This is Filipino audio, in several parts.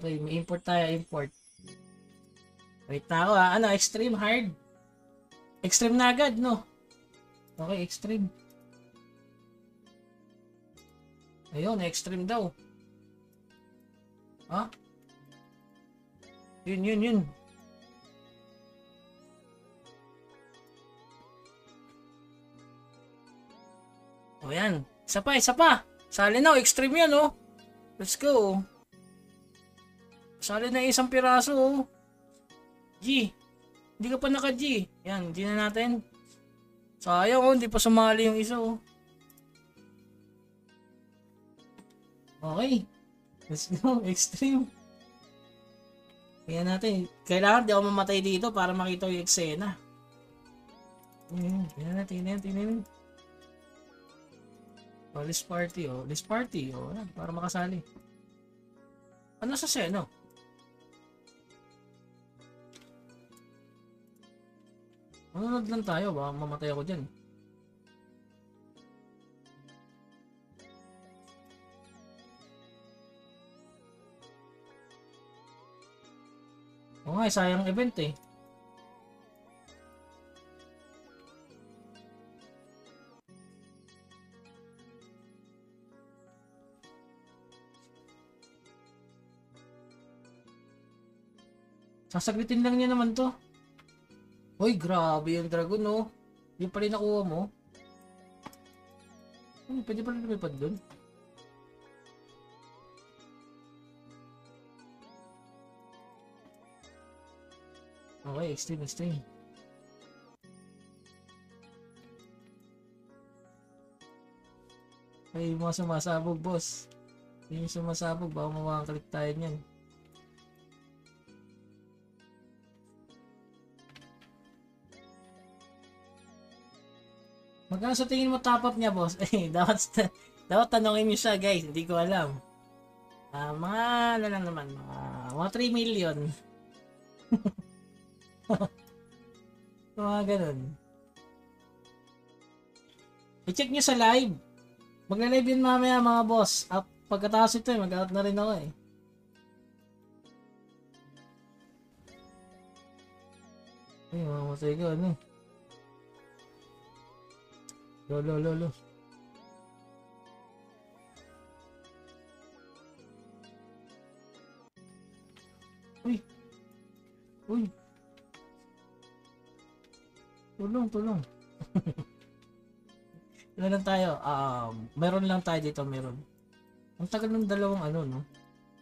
Okay, may import tayo, import. Wait na ako ha. Ano, extreme hard? Extreme na agad, no? Okay, extreme. Ayun, extreme daw. Ha? Yun. O yan. Isa pa. Sali na, extreme yan, oh. Let's go. Sali na isang piraso, oh. G. Hindi ka pa naka-G. Yan, G na natin. Sayang, oh. Hindi pa sumali yung isa, oh. Okay. Let's go. Extreme. Kaya natin. Kailangan di ako mamatay dito para makita yung eksena. Tingnan. Oh, list party, oh. List party, oh. Yan, para makasali. Ano sa seno? Manunod lang tayo, baka mamatay ako dyan. Oo nga, sayang event eh. Sasaglitin lang niya naman to. Hoy, grabe yung dragon, oh. Yung pala yung nakuha mo. Pwede pala lumipad dun. Okay, extreme. Ay, yung mga sumasabog, boss. Yung sumasabog, baka mawakalik tayo niyan. Magkano sa tingin mo top up niya, boss? Eh, dapat tanongin niyo siya, guys. Hindi ko alam. Mga ano lang naman, mga 3 million. Mga ganun. I-check niyo sa live. Magla-live yun mamaya, mga boss. Pagkatapos ito, mag-out na rin ako eh. Ay, mamatay ko, ano? Lo. Uy. Tulong. Ilan lang tayo? Meron lang tayo dito, meron. Ang tagal ng dalawang ano, no?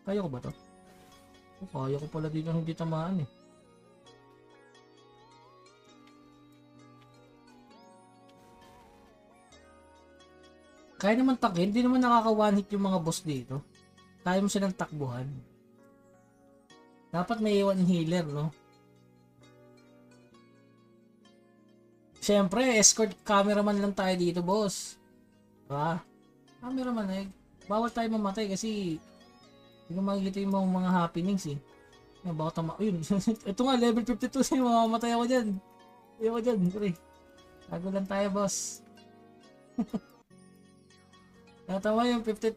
Kaya ko ba to? Kaya ko pala dito hindi tamaan eh. Kaya naman takin, hindi naman nakaka-one hit yung mga boss dito. Kaya mo silang takbuhan. Dapat may iwan healer, no? Siyempre, escort cameraman lang tayo dito, boss. Diba? Cameraman eh. Bawal tayo mamatay kasi hindi ko makikita yung mga happenings eh. Baka tama. Ayun. Ito nga, level 52 siya. Mamamatay ako dyan. Ayoko dyan. Pre. Tago lang tayo, boss. Tama yung 52.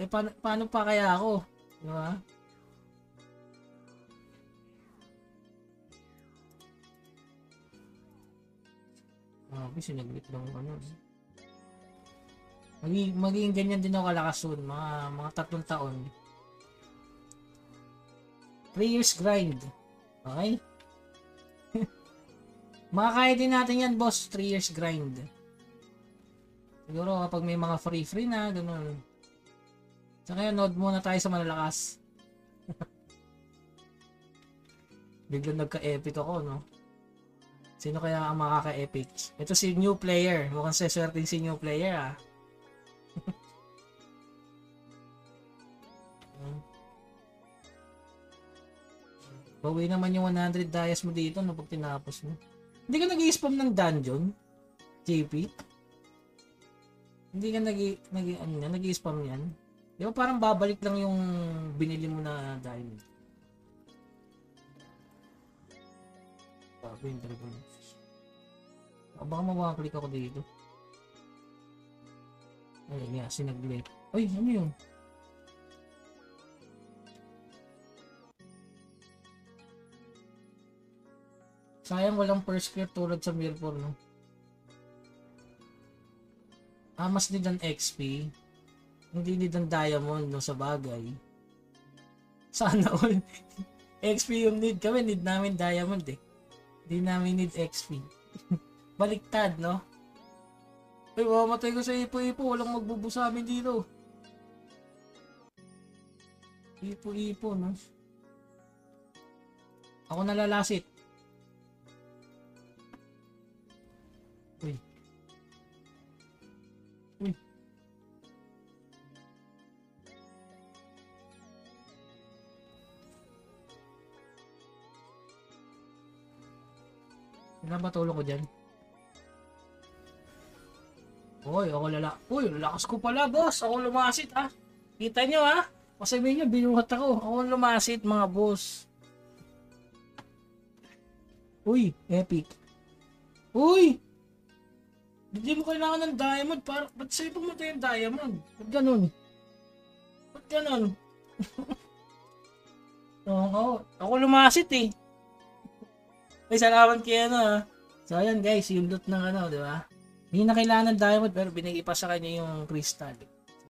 Eh, paano pa kaya ako? Diba? Sinaglit lang ano. Magiging ganyan din ako kalakas soon. Mga 3 taon. 3 years grind. Okay? Makakaya din natin yan, boss. 3 years grind. Siguro kapag may mga free na, ganun. So kaya node muna tayo sa malalakas. Biglang nagka-epic ako, no? Sino kaya ang makaka-epic? Ito si new player. Mukhang seswerting si new player, ah. Bawi naman yung 100 dias mo dito no pag tinapos mo. Hindi ka nag-i-spam ng dungeon? JP? Hindi ka nag-i-spam yan? Di ba parang babalik lang yung binili mo na diamond? Sabi yung dragon. Baka mawaklik ako dito. Ayun nga, sinaglit. Ay, ano yun? Sayang walang first clear tulad sa Mirror, no? Mas need ang XP. Hindi need ang diamond, no, sa bagay. Sana all. XP yung need kami, need namin diamond eh. Hindi namin need XP. Baliktad, no? Ay, mamatay ko sa ipo-ipo. Walang magbubo sa amin dito. Ipo-ipo, no? Ako nalalasit. Uy. Uy. Ilan ba tulong ko dyan? Uy, ako Uy, lakas ko pala, boss. Ako lumasit, ah. Kita nyo, ah. Pasabihin nyo, binuhat ako. Ako lumasit, mga boss. Uy, epic. Uy! Hindi mo kailangan ng diamond. Ba't sa'yo pumunta yung diamond? Ba't ganun? Ba't ganun? Ako lumasit, eh. Ay, salamat kay ano, ah. So, ayan, guys, yung loot ng ano, di ba? Hindi na kailangan ng diamond, pero binigay pa sa kanya yung crystal.